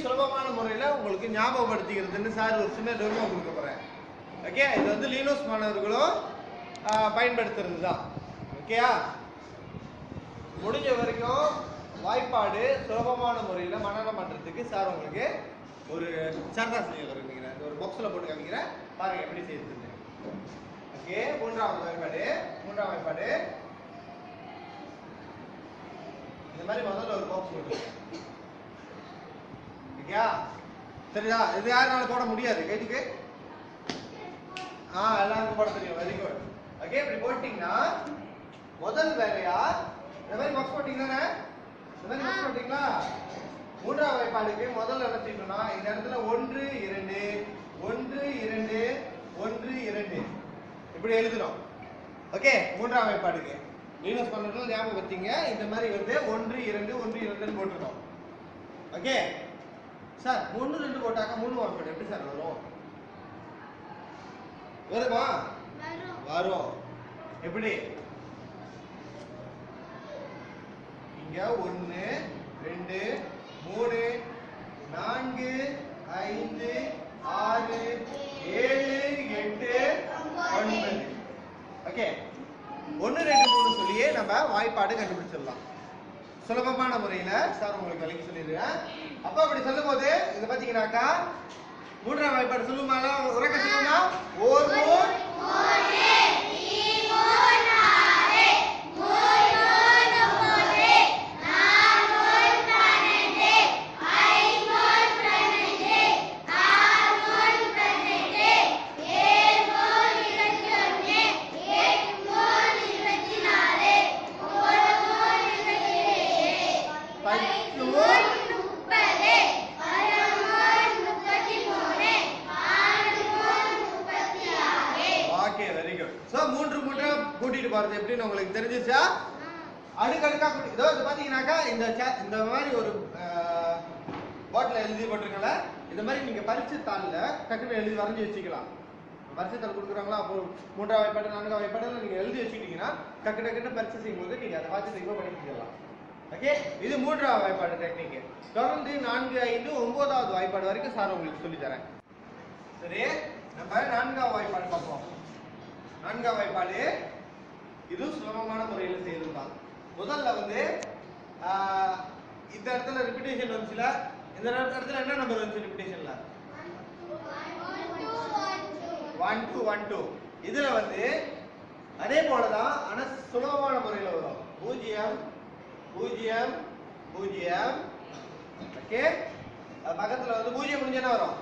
சுலபமான முறையில் உங்களுக்கு ஞாபகப்படுத்திக்கிறதுன்னு சார் ஒரு சின்ன டெமோ கொடுக்க போகிறேன். ஓகே, இது வந்து லீனோஸ் மாணவர்களும் பயன்படுத்துறது தான். ஓகேயா, முடிஞ்ச வரைக்கும் வாய்ப்பாடு சுலபமான முறையில் மனனம் பண்ணுறதுக்கு சார் உங்களுக்கு ஒரு சர்தா செஞ்சு நினைக்கிறேன். ஒரு பாக்ஸில் போட்டு காமிக்கிறேன், பாருங்க எப்படி செய்யுது. ஓகே, மூன்றாவது வாய்ப்பாடு இந்த மாதிரி முதல்ல ஒரு பாக்ஸ் போட்டு. ஓகேயா, சரியா? இது யாருனாலும் போட முடியாது கைதுக்கு. எல்லாருக்கும் போட தெரியும். Very good. ஓகே, இப்படி போட்டீங்கன்னா முதல் வேலையா இந்த மாதிரி பாக்ஸ் போட்டீங்கன்னா மூன்றாவது வாய்ப்பாடுக்கு முதல்ல என்ன செய்யணும்னா இந்த இடத்துல 1 2 1 2 1 2 இப்படி எழுதுறோம். ஓகே, மூன்றாவது வாய்ப்பாடுக்கு லீனோஸ் பண்ணதுல ஞாபகம் வச்சீங்க. இந்த மாதிரி வந்து 1 2 1 2 போட்டுறோம். ஓகே சார், 1 2 போட்டாக்க 3 வாய்ப்பாடு எப்படி சார் வரும்? வருமா? வரும். எப்படி? இங்க 1 2 3 4 5 6 7 8 9. ஓகே, 1 2 3 சொல்லியே நம்ம வாய்ப்பாடு கண்டுபிடிச்சிடலாம் சுலபமான முறையில. சார் உங்களுக்கு விளக்கி சொல்லிடுறேன். அப்ப அப்படி சொல்லும் போது இதை பாத்தீங்கன்னாக்கா மூன்றாம் வாய்ப்பாடு சொல்லுமால உறக்க சொல்லுமா? கூட்டிட்டு போறது எப்படின்னு உங்களுக்கு தெரிஞ்சிச்சா? அடுக்கடுக்கா இதோ இது பாத்தீங்கன்னாக்கா இந்த மாதிரி ஒரு பாட்டில் எழுதி போட்டிருக்கல. இந்த மாதிரி நீங்க பரிட்சை தாளில் டக்குன்னு எழுதி வரைஞ்சி வச்சுக்கலாம். பரிட்சை தாள் கொடுக்குறாங்களா, அப்போ மூன்றாவது வாய்ப்பாடு 4வது வாய்ப்பாடு நீங்க எழுதி வச்சுக்கிட்டீங்கன்னா டக்குன்னு பரிட்சை செய்யும் போது நீங்க அதை பார்த்து செய்ய பண்ணிக்கலாம். ஓகே, இது மூன்றாவது வாய்ப்பாடு டெக்னிக். தொடர்ந்து 4 5 9வது வாய்ப்பாடு வரைக்கும் சார் உங்களுக்கு சொல்லி தரேன். சரி, நம்ம 4வது வாய்ப்பாடு பார்ப்போம். 4வது வாய்ப்பாடு இது சுலபமான முறையில் செய்யறதுதான். முதல்ல வந்து இந்த இடத்துல ரிப்பீட்டேஷன் வந்துச்சுல, இந்த இடத்துல என்ன நம்பர் வந்துச்சு ரிப்பீட்டேஷன்ல? 1 2 1 2. இதுல வந்து அதே போலதான், ஆனா சுலபமான முறையில் வரும். 0 0 0. ஓகே, பக்கத்துல வந்து 0 முடிஞ்சு என்ன வரும்?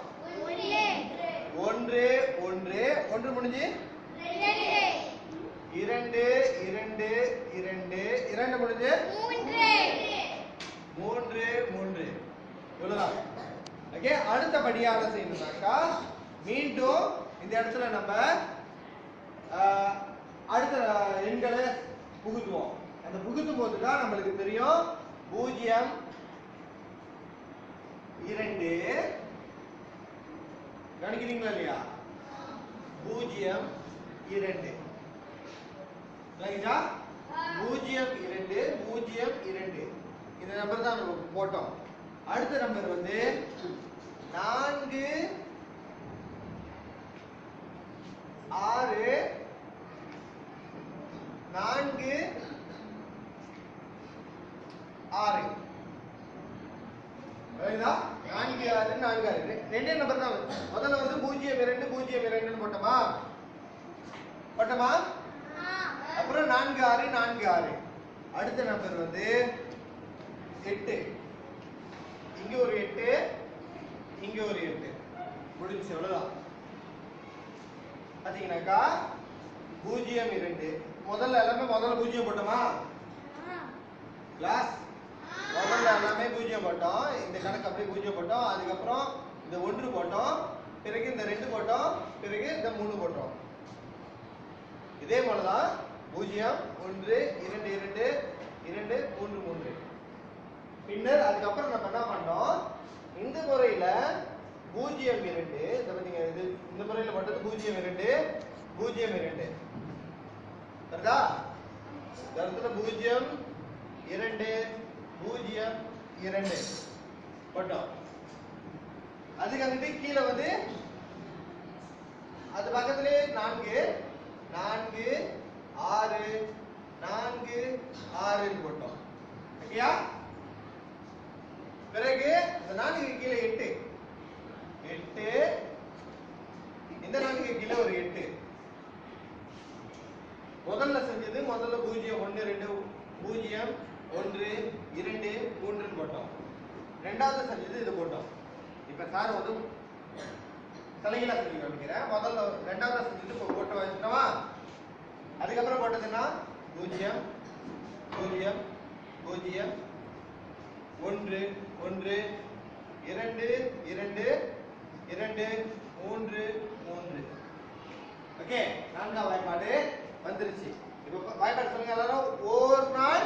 1 1 1 முடிஞ்சு 2 2 2 2 முடிஞ்சு 3 3 இவ்வளவுதான். ஓகே, அடுத்தபடியாக செய்யணும்னாக்கா மீண்டும் இந்த இடத்துல நம்ம அடுத்த எண்களை புகுத்துவோம். அந்த புகுத்தும் போதுதான் நம்மளுக்கு தெரியும் 0 2 கணிக்கிறீங்களா இல்லையா? 0 2 0 2 0 2 இந்த நம்பர் தான் நம்ம போட்டோம். அடுத்த நம்பர் வந்து 4 6 4 6 சரிங்களா? 4 6 4 6 ரெண்டே நம்பர் தான். முதல்ல வந்து 0 2 0 2 போட்டோமா? அப்புறம் 4 6 4 6. அடுத்த நம்பர் வந்து 8. இங்க ஒரு 8 இங்க ஒரு 8 முடிஞ்சு. எவ்வளவுதான் பாத்தீங்கன்னாக்கா 0 2. முதல்ல 0 போட்டோமா? கிளாஸ் முதல்ல எல்லாமே 0 போட்டோம். இந்த கணக்கு அப்படியே 0 போட்டோம். அதுக்கப்புறம் இந்த 1 போட்டோம், பிறகு இந்த 2 போட்டோம், பிறகு இந்த 3 போட்டோம். இதே போலதான் 0 1 2 2 2 3 3. பின்னர் அதுக்கப்புறம் நம்ம என்ன பண்ணோம், இந்த முறையில 0 2 இந்த முறையில போட்டது 0 2 0 2 வருதா? இந்த இடத்துல 0 2 0 2 போட்டோம். அதுக்கு அங்கிட்டு கீழே வந்து அது பக்கத்திலே 4 4 6 4 6 போட்டோம். ஓகேயா? பிறகு இந்த 4 கீழே 8 8 இந்த 4 கீழே ஒரு 8. முதல்ல செஞ்சது முதல்ல 0 1 2 0 1 2 3 போட்டோம். ரெண்டாவது செஞ்சது இது போட்டோம். இப்ப சார் வந்து தலையில செஞ்சு காமிக்கிறேன். முதல்ல ரெண்டாவது செஞ்சது இப்போ போட்டு வச்சுட்டோமா? அதுக்கப்புறம் போட்டதுன்னா 0 0 0 1 1 2 2 2 3 3. ஓகே, நான்காவது வாய்ப்பாடு வந்துருச்சு. இப்போ வாய்ப்பாடு சொல்லுங்க எல்லாரும். ஒரு நாள்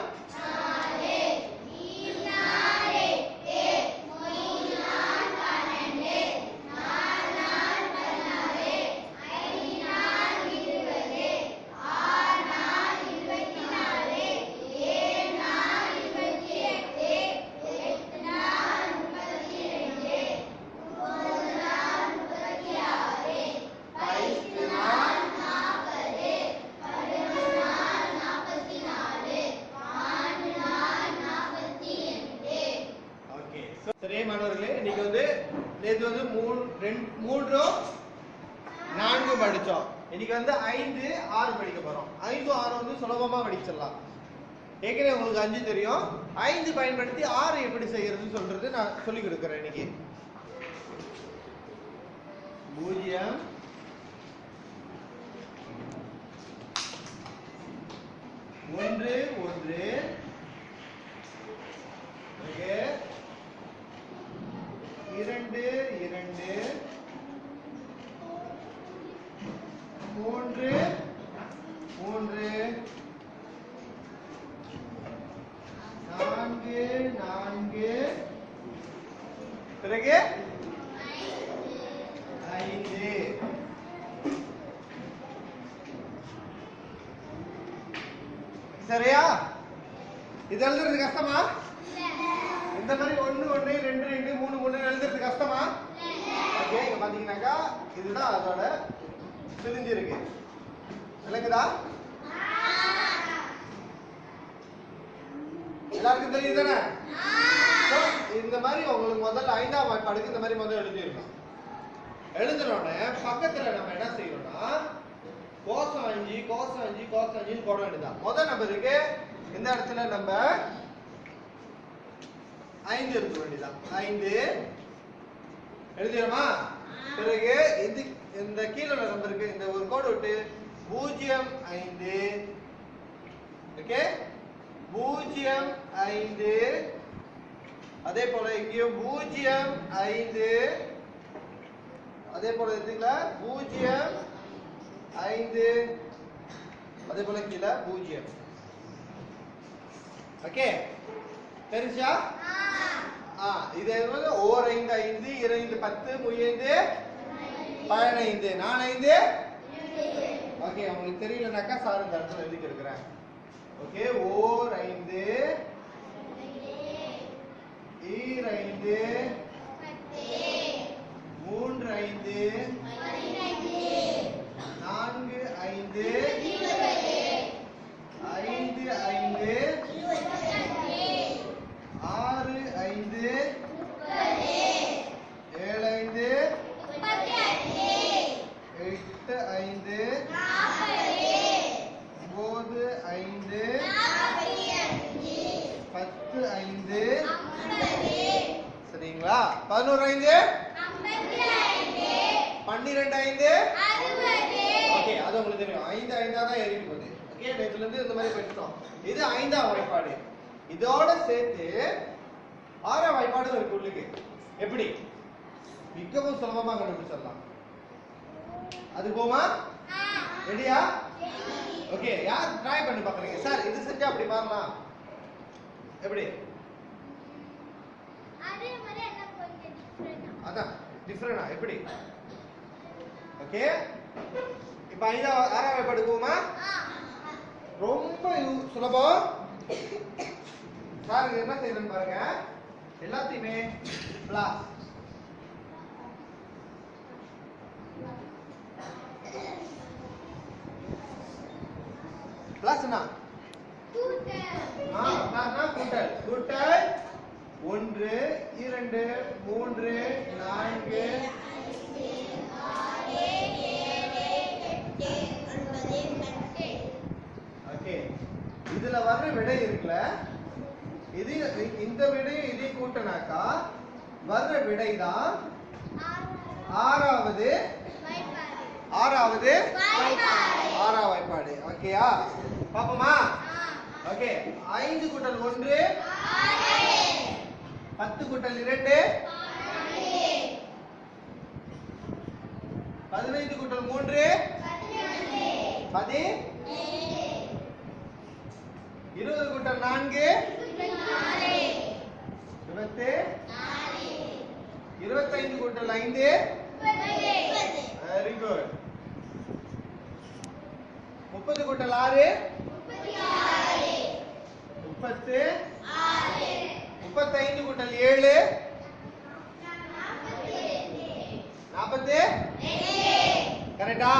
சரி மாணவர்களே, இன்னைக்கு வந்து நேற்று வந்து 3 4 படிச்சோம். இன்னைக்கு வந்து 5 6 படிக்க போறோம். 5 6 வந்து சுலபமா படிச்சிடலாம். ஏற்கனவே உங்களுக்கு 5 தெரியும். 5 பயன்படுத்தி 6 எப்படி செய்யறதுன்னு சொல்றது நான் சொல்லி கொடுக்குறேன் இன்னைக்கு. 0 1 1 ஓகே 2 2 3 3 4 4 பிறகு 5. சரியா? இது எழுதுறது கஷ்டமா? இந்த மாதிரி 1 1 2 2 3 3 எழுதுறது கஷ்டமா? ஓகே, இங்க பாத்தீங்கன்னாக்கா இதுதான் அதோட பிரிஞ்சிருக்கு. விளங்குதா? எல்லாருக்கும் தெரியுது தானே? இந்த மாதிரி உங்களுக்கு முதல்ல 5ஆம் வாய்ப்பாடுக்கு இந்த மாதிரி முதல்ல எழுதிடணும். எழுதுனோடனே பக்கத்துல நம்ம என்ன செய்யணும்னா கோசம் 5 கோசம் 5 கோசம் 5 போட வேண்டியதான். முதல் நம்பருக்கு இந்த இடத்துல நம்ம 5 இருக்க வேண்டியதான். 5 எழுதிடுமா? பிறகு இந்த கீழே உள்ள நம்பருக்கு இந்த ஒரு கோடு விட்டு 0 5 ஓகே 0 5 அதே போல இங்கேயும் 0 5 அதே போல எடுத்துங்களா 0 5 அதே போல கீழே 0. ஓகே, தெரிஞ்சா? இது வந்து ஓர் 5 5 2 10 3 5 15 4 5. ஓகே, உங்களுக்கு தெரியலனாக்கா சார் இந்த இடத்துல எழுதி கொடுக்குறேன். ஓகே, ஓர் 5 ஈர் 5 3 5 4 5 5 5 6 5 7 5 8 5 9 5 10 5 சரிங்களா? 11 5 12 5 ஓகே, அது உங்களுக்கு தெரியும். 5 5 தான் ஏறிட்டு போகுது. ஓகே, நேத்துல இருந்து இந்த மாதிரி படிச்சோம். இது 5ஆம் வாய்ப்பாடு. இதோட சேர்த்து 6ஆம் வாய்ப்பாடு இருக்கு உள்ளுக்கு. எப்படி? மிகவும் சுலபமா கண்டுபிடிச்சிடலாம். அது போமா? ரெடியா? ஓகே, யார் ட்ரை பண்ணி பாக்குறீங்க? சார் இது செஞ்சா அப்படி மாறலாம். எப்படி? அதே மாதிரி என்ன கொஞ்சம் டிஃபரண்டா. அதான் டிஃபரண்டா எப்படி? ஓகே, இப்போ 6ஆம் வாய்ப்பாடு போமா? ரொம்ப சுலபம். சார் என்ன செய்யறேன்னு பாருங்க. எல்லாத்தையுமே பிளாஸ் பிளஸ்னா பிளஸ்னா கூட்டல். கூட்டல் 1 2 3 4 ஓகே. இதுல வர்ற விடை இருக்குல்ல, இது இந்த விடையும் இதையும் கூட்டினாக்கா வர்ற விடை தான் ஆறாவது வாய்ப்பாடு. ஓகேயா? பாப்போமா? ஓகே. 5 கூட்டல் 1 10 கூட்டல் 2 15 கூட்டல் 3 17 20 கூட்டல் 4 25 கூட்டல் 5 வெரி குட். 30 கூட்டல் 6 30 35 கூட்டல் 7 40 கரெக்டா?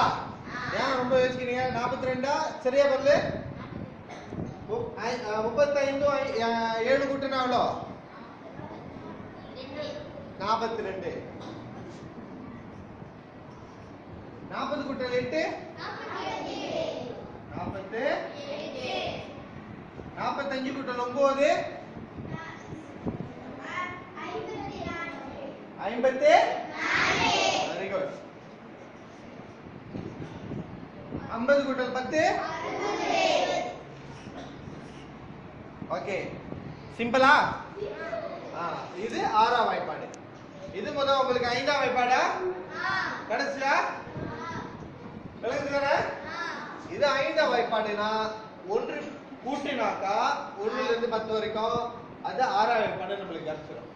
ஏன் ரொம்ப யோசிக்கிறீங்க? 42 சரியா பதிலு? 35 7 கூட்டினா எவ்வளோ? 42. 40 கூட்டல் 8 40. 45 கூட்டல் 9 54. Very good. 50 கூட்டல் 10 ஓகே. சிம்பிளா? இது ஆறாம் வாய்ப்பாடு. இது முதல்ல உங்களுக்கு ஐந்தாம் வாய்ப்பாடா? கடைசியா விளங்குதுதானே? இது ஐந்தாம் வாய்ப்பாடுனா 1 கூட்டினாக்கா 1 ல இருந்து 10 வரைக்கும் அது ஆறாம் வாய்ப்பாடு நம்மளுக்கு கிடைச்சிடும்.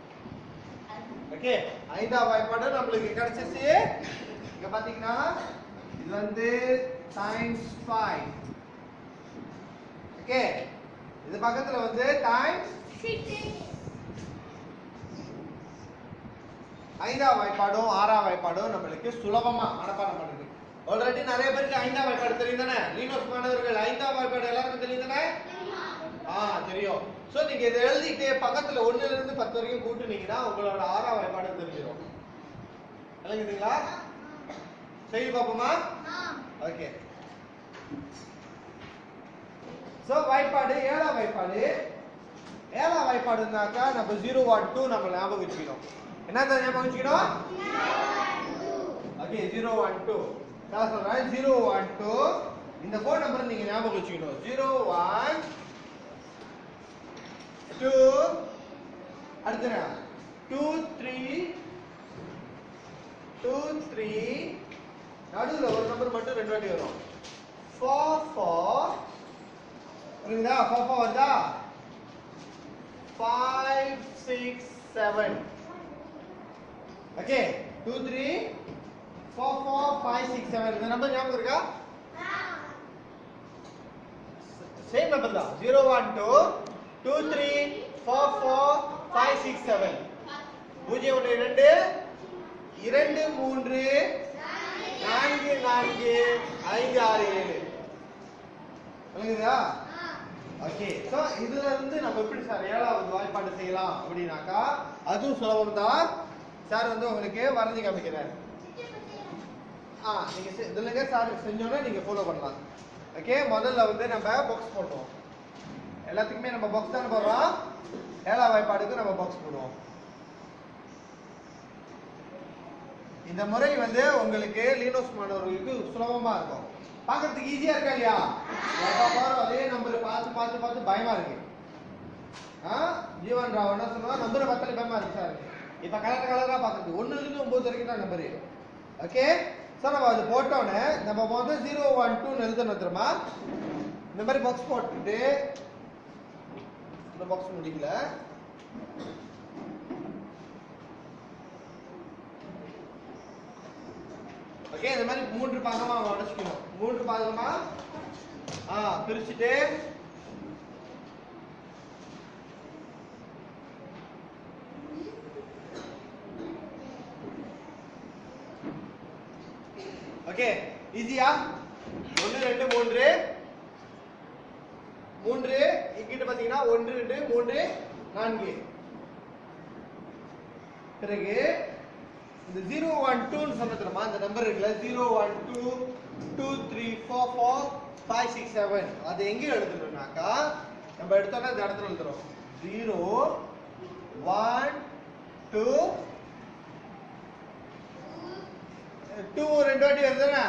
ஓகே. ஐந்தாம் வாய்ப்பாடு நம்மளுக்கு கிடைச்சிச்சு. இங்க பாத்தீங்கன்னா இது வந்து டைம்ஸ் 5. ஓகே. இது பக்கத்துல வந்து டைம்ஸ் 6. ஐந்தாம் வாய்ப்பாடும் ஆறாம் வாய்ப்பாடும் நம்மளுக்கு சுலபமா மனப்பாடம் பண்ணுது. ஆல்ரெடி நிறைய பேருக்கு ஐந்தாம் வாய்ப்பாடு தெரியும் தானே? லீனோஸ் மாணவர்கள் ஐந்தாம் வாய்ப்பாடு எல்லாருக்கும் தெரியும் தானே? தெரியும். சோ நீங்க இதை எழுதிட்டு பக்கத்துல 1 ல இருந்து 10 வரைக்கும் கூட்டுனீங்கன்னா உங்களோட ஆறாம் வாய்ப்பாடு தெரிஞ்சிடும். விளங்குதுங்களா? செய்து பாப்போமா? ஓகே. சோ வாய்ப்பாடு ஏழாம் வாய்ப்பாடு. ஏழாம் வாய்ப்பாடுனாக்கா நம்ம 0 1 2 நம்ம ஞாபகம் வச்சுக்கணும். என்னது ஞாபகம் வச்சுக்கணும்? ஓகே. 0 1 2 நான் சொல்றேன். 0 1 2 இந்த ஃபோன் நம்பர் நீங்க ஞாபகம் வச்சுக்கணும். 0 1 2 அடுத்து 2 3 2 3 நடுவுல ஒரு நம்பர் மட்டும் ரெண்டு வாட்டி வரும். 4 4 புரியுதா? 4 4 வருதா? 5 6 7 ஓகே. 2 3 4 4 5 6 7 இந்த நம்பர் ஞாபகம் இருக்கா? சேம் நம்பர் தான். 0 1 2 2 3 4 4 5 6 7 0 1 2 2 3 4 4 5 6 7 புரியுதா? ஓகே. சோ இதுல இருந்து நம்ம எப்படி சார் ஏழாவது வாய்ப்பாடு செய்யலாம் அப்படினாக்கா அதுவும் சுலபம் தான். சார் வந்து உங்களுக்கு வரைஞ்சு காமிக்கிறேன். நீங்க இதுலங்க சார் செஞ்சோம்னா நீங்க ஃபாலோ பண்ணலாம். ஓகே. முதல்ல வந்து நம்ம பாக்ஸ் போடுவோம். எல்லாத்துக்குமே நம்ம பாக்ஸ் தான போடுறோம். ஏழாவது வாய்ப்பாடுக்கு நம்ம பாக்ஸ் போடுவோம். இந்த முறை வந்து உங்களுக்கு லீனோஸ் மாணவர்களுக்கு சுலபமா இருக்கும். பார்க்கிறதுக்கு ஈஸியா இருக்கா இல்லையா? அதே நம்பர் பார்த்து பயமா இருக்கு. ஜீவன் ராவ் என்ன சொன்னா நம்பரை பார்த்தாலே பயமா இருக்கு சார். இப்ப கலரா பார்க்கறது 1 ல இருந்து 9 வரைக்கும் தான் நம்பர். ஓகே. சோ நம்ம அது போட்டோனே நம்ம வந்து 0 1 2 எழுதணும் தெரியுமா? இந்த மாதிரி பாக்ஸ் போட்டுட்டு இந்த பாக்ஸ் முடிக்கல. ஓகே. இந்த மாதிரி 3 பாகமா உடைச்சுக்கணும். 3 பாகமா பிரிச்சுட்டு ஓகே. ஈஸியா? 1 2 3 3 இங்கிட்ட பாத்தீங்கன்னா 1 2 3 4. பிறகு இந்த 0 1 2 னு சொன்னதுமா அந்த நம்பர் இருக்குல 0 1 2 2 3 4 4 5 6 7 அது எங்க எழுதணும்னாக்கா நம்ம எடுத்தோம்னா இந்த இடத்துல எழுதுறோம் 0 1 2 2 ரெண்டு வாட்டி வருதுனா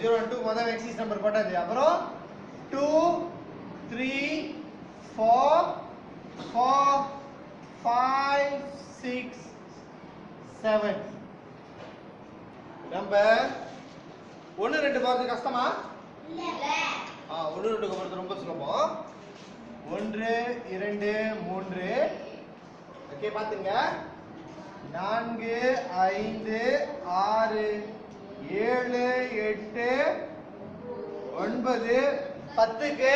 0 1 2 முதல்ல எக்ஸிஸ் நம்பர் போட்டாது அப்புறம் 2 3 4 4 5 6 7 நம்பர் 1 2 போறது கஷ்டமா இல்ல 1 2 போறது ரொம்ப சுலபம் 1 2 3 ஓகே பாத்துங்க 4 5 6 7 8 9 10க்கு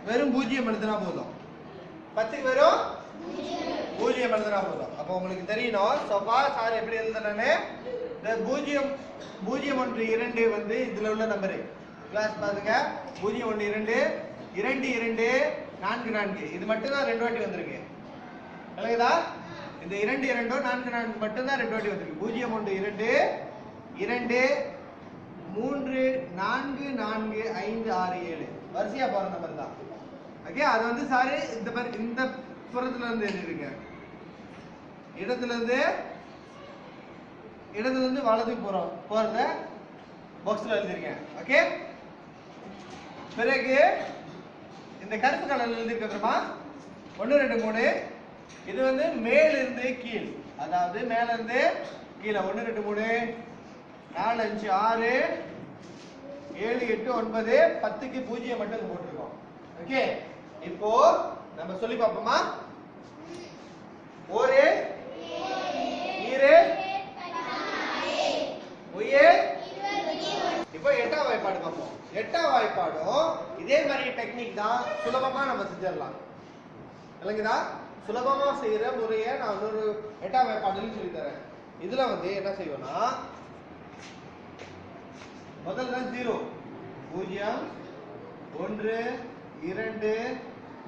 வெறும் 0 எழுதுனா போதும் 10க்கு வெறும் 0 எழுதுனா போதும் அப்ப உங்களுக்கு தெரியணும் சோபா சார் எப்படி எழுதுறானே இந்த 0 0 1 2 வந்து இதுல உள்ள நம்பர் கிளாஸ் பாருங்க 0 1 2 2 2 4 4 இது மட்டும் தான் ரெண்டு வாட்டி வந்திருக்கு இல்லையா இந்த 2 2 4 4 மட்டும் தான் ரெண்டு வாட்டி வந்திருக்கு 0 1 2 2 3 4 4 5 6 7 வரிசையா போற நம்பர் தான் ஓகே அது வந்து சாரி இந்த புறத்துல இருந்து எழுதிருங்க இடத்துல இருந்து வலதுக்கு போறத பாக்ஸ்ல எழுதிருக்கேன் ஓகே பிறகு இந்த கருப்பு கலர்ல எழுதிருக்கோமா 1 2 3 இது வந்து மேல இருந்து கீழ் அதாவது மேல இருந்து கீழ 1 2 3 4 5 6 7 8 9 10க்கு 0 மட்டும் போட்டுருக்கோம் ஓகே இப்போ நம்ம சொல்லி பார்ப்போமா ஓரே ஈரே உயே இப்போ எட்டாம் வாய்ப்பாடு பார்ப்போம் எட்டாம் வாய்ப்பாடும் இதே மாதிரி டெக்னிக் தான் சுலபமா நம்ம செஞ்சிடலாம் இல்லைங்கதா சுலபமா செய்யற முறையை நான் இன்னொரு எட்டாம் வாய்ப்பாடுன்னு சொல்லி தரேன் இதுல வந்து என்ன செய்வோம்னா முதல்ல 0 0 1 2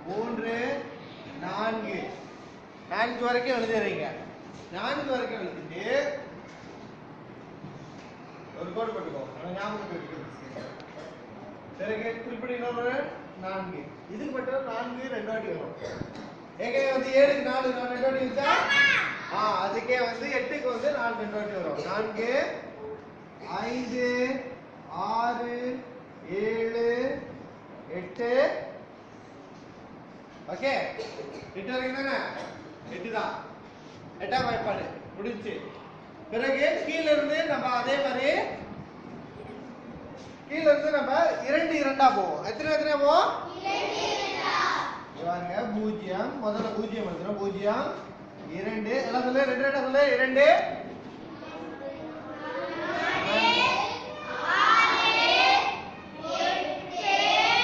3 4 4 வரைக்கும் எழுதிடுறீங்க 4 வரைக்கும் எழுதிட்டு ஒரு கோடு போட்டுக்கோ ஞாபகம் இருக்கு பிறகு திருப்பி இன்னொரு 4 இதுக்கு மட்டும் 4 ரெண்டு வாட்டி வரும் ஏகே வந்து 7க்கு 4 ரெண்டு வாட்டி வந்துச்சா அதுக்கே வந்து 8க்கு வந்து 4 ரெண்டு வாட்டி வரும் 4 5 6 7 8 ஓகே 8 வரைக்கும் தானே 8 தான் எட்டாம் வாய்ப்பாடு முடிஞ்சு பிறகு கீழ இருந்து நம்ம அதே மாதிரி கீழ இருந்து நம்ம 2 2 போவோம் எத்தனை போவோம் 2 பாருங்க 0 முதல்ல 0 எழுதுறோம் 0 2 எல்லாம் சொல்லு 2 2 சொல்லு 2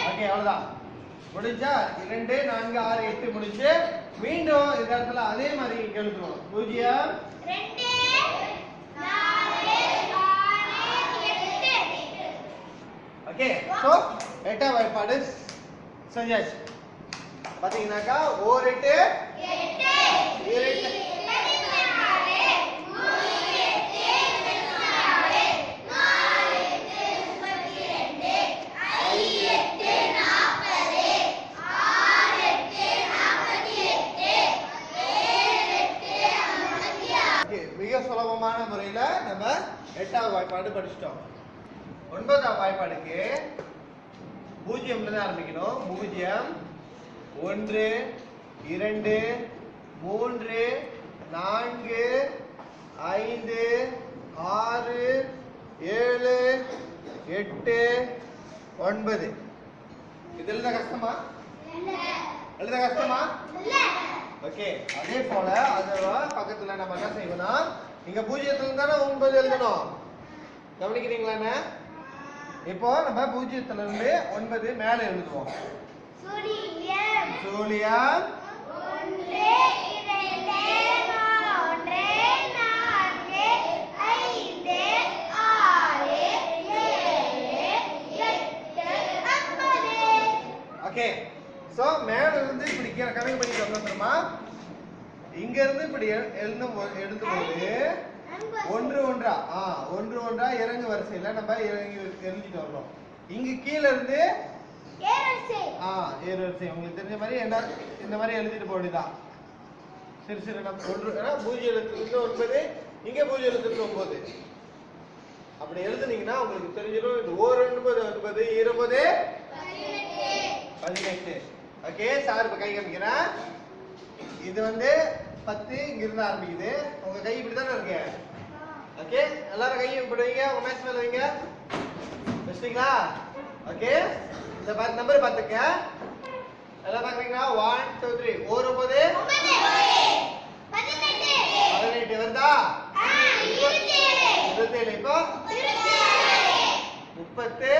ஓகே அவ்வளவுதான் முடிஞ்சா 2 4 6 8 முடிஞ்சு மீண்டும் இந்த இடத்துல அதே மாதிரி எழுதுறோம் 0 2 4 6 8 ஓகே சோ எட்டாம் வாய்ப்பாடு செஞ்சாச்சு பாத்தீங்கன்னாக்கா ஓர் 8 8 மிக சுலபமான முறையில நம்ம எட்டாவது வாய்ப்பாடு படிச்சிட்டோம் ஒன்பதாம் வாய்ப்பாடுக்கு 0 இருந்து ஆரம்பிக்கணும் 0 1 2 3 4 5 6 7 8 9 இது எழுத கஷ்டமா எழுத கஷ்டமா ஓகே அதே போல அதோட பக்கத்துல நம்ம என்ன செய்வோம்னா இங்க 0 இருந்து தானே 9 எழுதணும் கவனிக்கிறீங்களா இப்போ நம்ம 0 இருந்து 9 மேல எழுதுவோம் சூலியம் 1 2 3 4 5 6 7 8 9 ஓகே சோ மேல இருந்து இப்படி கணக்கு பண்ணி சொன்னோம்னா இங்க இருந்து இப்படி எழுதும்போது ஒன்று ஒன்றா இறங்கு வரிசையில நம்ம எழுதிட்டு வரணும். இங்க கீழ இருந்து ஏறு வரிசை உங்களுக்கு தெரிஞ்ச மாதிரி என்ன இந்த மாதிரி எழுதிட்டு போடுதான். சரி நம்ம ஒன்று பூஜ்ஜிய எழுத்துக்கு 9 இங்க பூஜ்ஜிய எழுத்துக்கு 9 அப்படி எழுதுனீங்கன்னா உங்களுக்கு தெரிஞ்சிடும். இது ஓர் 9 9 20 18. ஓகே சார் இப்ப கை காமிக்கிறேன். இது வந்து 10 இங்க இருந்து ஆரம்பிக்குது. உங்க கை இப்படி தானே இருக்கு. ஓகே எல்லாரும் கையை இப்படி வைங்க. உங்க மேட்ச் மேல வைங்க. வச்சிட்டீங்களா? ஓகே இந்த நம்பர் பாத்துக்க. எல்லாம் பாக்குறீங்களா? 1 2 3 ஓர் 9 18 வருதா? 27 இப்போ 30